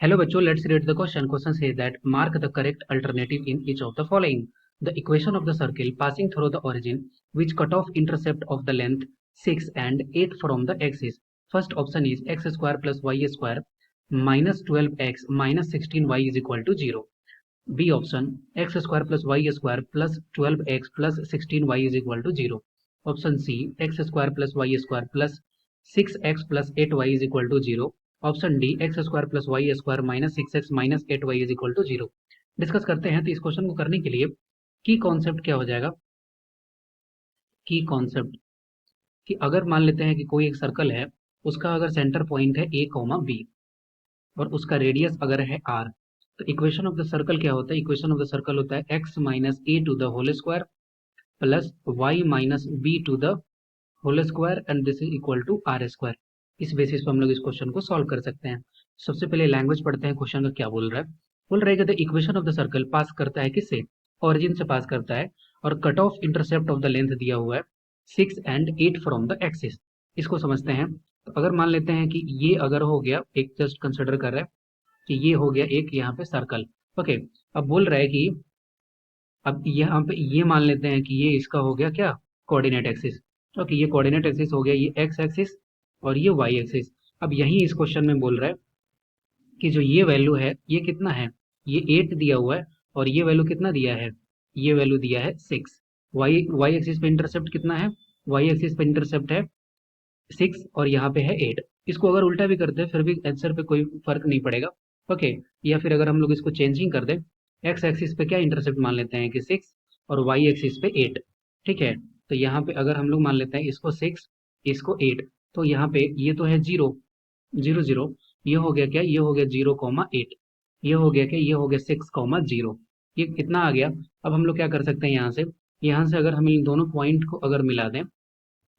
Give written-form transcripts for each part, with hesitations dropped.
Hello बच्चों, let's read the question. Question says that mark the correct alternative in each of the following. The equation of the circle passing through the origin which cut off intercept of the length 6 and 8 from the axis. First option is x square plus y square minus 12x minus 16y is equal to 0. B option x square plus y square plus 12x plus 16y is equal to 0. Option C x square plus y square plus 6x plus 8y is equal to 0. Option D x square plus y square minus 6x minus 8y is equal to 0। Discuss करते हैं। तो इस question को करने के लिए की concept क्या हो जाएगा। की कॉन्सेप्ट कि अगर मान लेते हैं कि कोई एक सर्कल है, उसका अगर सेंटर पॉइंट है a कॉमा बी और उसका रेडियस अगर है r, तो इक्वेशन ऑफ द सर्कल क्या होता है। इक्वेशन ऑफ द सर्कल होता है x minus a to the whole square plus y minus b to the whole square and this is equal to r square. इस basis पर हम लोग इस क्वेश्चन को सॉल्व कर सकते हैं। सबसे पहले लैंग्वेज पढ़ते हैं, क्वेश्चन का क्या बोल रहा है। बोल रहा है कि the equation of the circle पास करता है किससे, ओरिजिन से पास करता है, और cut off intercept of the length दिया हुआ है 6 एंड 8 फ्रॉम द एक्सिस। इसको समझते हैं। तो अगर मान लेते हैं कि ये अगर हो गया, एक जस्ट कंसिडर कर रहे हैं कि ये हो गया एक यहाँ पे सर्कल। ओके, अब बोल रहा है कि अब यहाँ पे ये मान लेते हैं कि ये इसका हो गया क्या, कोऑर्डिनेट एक्सिस। ओके, ये कोऑर्डिनेट एक्सिस हो गया, ये एक्स एक्सिस और ये वाई एक्सिस। अब यही इस क्वेश्चन में बोल रहा है कि जो ये वैल्यू है ये कितना है, ये 8 दिया हुआ है और ये वैल्यू कितना दिया है, ये वैल्यू दिया है 6। वाई वाई एक्सिस पे इंटरसेप्ट कितना है, वाई एक्सिस पे इंटरसेप्ट है 6 और यहाँ पे है 8। इसको अगर उल्टा भी करते हैं फिर भी आंसर पे कोई फर्क नहीं पड़ेगा। ओके, या फिर अगर हम लोग इसको चेंजिंग कर दें, एक्स एक्सिस पे क्या इंटरसेप्ट मान लेते हैं कि 6 और वाई एक्सिस पे 8। ठीक है, तो यहाँ पे अगर हम लोग मान लेते हैं इसको 6 इसको 8, तो यहाँ पे ये तो है 0 0 0, ये हो गया क्या, ये हो गया 0,8, ये हो गया क्या, ये हो गया 6,0। ये कितना आ गया। अब हम लोग क्या कर सकते हैं, यहाँ से अगर हम इन दोनों पॉइंट को अगर मिला दें,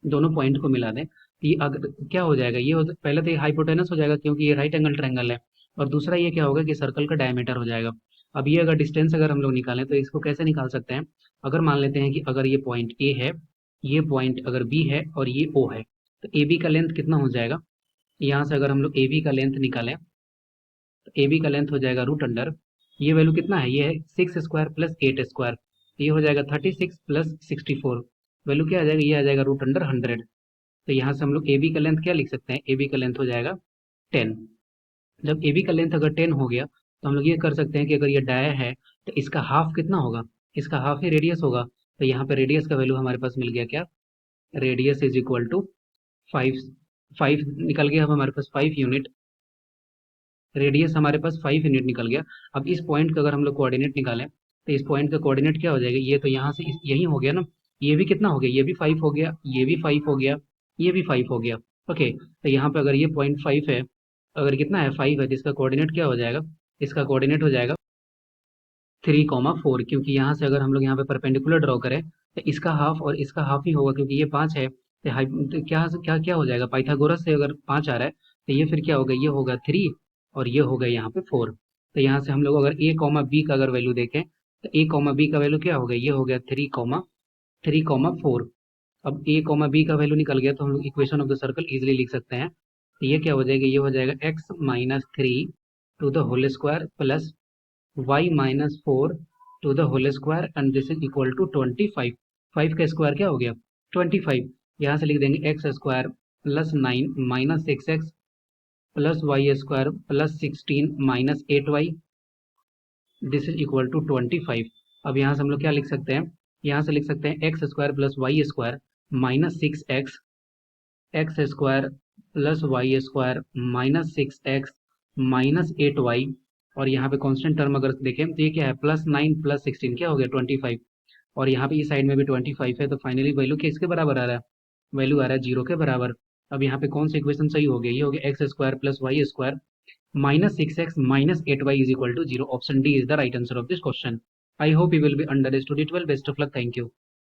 दोनों पॉइंट को मिला दें, तो ये अगर क्या हो जाएगा, ये पहले तो ये हाइपोटेनस हो जाएगा क्योंकि ये राइट एंगल ट्रायंगल है, और दूसरा ये क्या होगा कि सर्कल का डायमीटर हो जाएगा। अब ये अगर डिस्टेंस अगर हम लोग निकालें तो इसको कैसे निकाल सकते हैं। अगर मान लेते हैं कि अगर ये पॉइंट ए है, ये पॉइंट अगर बी है और ये ओ है, तो ए बी का लेंथ कितना हो जाएगा। यहाँ से अगर हम लोग ए बी का लेंथ निकालें तो ए बी का लेंथ हो जाएगा रूट अंडर, ये वैल्यू कितना है, ये है 6 स्क्वायर प्लस 8 स्क्वायर, ये हो जाएगा 36 प्लस 64, वैल्यू क्या आ जाएगा, ये आ जाएगा रूट अंडर 100। तो यहाँ से हम लोग ए बी का लेंथ क्या लिख सकते हैं, ए बी का लेंथ हो जाएगा 10। जब ए बी का लेंथ अगर 10 हो गया तो हम लोग ये कर सकते हैं कि अगर ये डाया है तो इसका हाफ कितना होगा, इसका हाफ ही रेडियस होगा। तो यहाँ पे रेडियस का वैल्यू हमारे पास मिल गया क्या, रेडियस इज इक्वल टू 5। 5 निकल गया, अब हमारे पास 5 यूनिट, रेडियस हमारे पास 5 यूनिट निकल गया। अब इस पॉइंट का अगर हम लोग कोऑर्डिनेट निकालें तो इस पॉइंट का कोऑर्डिनेट क्या हो जाएगा, ये तो यहाँ से यही हो गया ना, ये भी कितना हो गया, ये भी 5 हो गया, ये भी 5 हो गया, ये भी 5 हो गया। ओके, तो यहाँ पे अगर ये पॉइंट 5 है, अगर कितना है 5 है, तो इसका कोऑर्डिनेट क्या हो जाएगा, इसका कोऑर्डिनेट हो जाएगा 3,4, क्योंकि यहाँ से अगर हम लोग यहाँ पे परपेंडिकुलर ड्रॉ करें तो इसका हाफ और इसका हाफ ही होगा, क्योंकि ये 5 है। तो क्या क्या क्या हो जाएगा, पाइथागोरस से अगर 5 आ रहा है तो ये फिर क्या होगा, ये होगा 3 और ये होगा यहाँ पे 4। तो यहाँ से हम लोग अगर ए कॉमा बी का अगर वैल्यू देखें तो ए कॉमा बी का वैल्यू क्या हो गया, ये हो गया 3,4। अब ए कॉमा बी का वैल्यू निकल गया तो हम लोग equation of the circle easily लिख सकते हैं। तो ये क्या हो जाएगा, ये हो जाएगा x minus 3 to the whole square plus y minus 4 to the whole square and this is equal to 25। 5 का स्क्वायर क्या हो गया 25, यहाँ से लिख देंगे x square plus 9 minus 6x plus y square plus 16 minus 8y, this is equal to 25। अब यहाँ से हम लोग क्या लिख सकते हैं, यहाँ से लिख सकते हैं x square plus y square minus 6x, x square plus y square minus 6x minus 8y, और यहाँ पे कांस्टेंट टर्म अगर देखें तो ये क्या है, प्लस 9 प्लस 16 क्या हो गया 25, और यहाँ पे इस साइड में भी 25 है। तो फाइनली वैल्यू किसके बराबर आ रहा है, वैल्यू आ रहा है 0 के बराबर। अब यहाँ पे कौन सा इक्वेशन सही हो गया, ये हो गया x square plus y square minus 6x minus 8y is equal to 0। Option D is the right answer of this question. I hope you will be understood it well. Best of luck, thank you.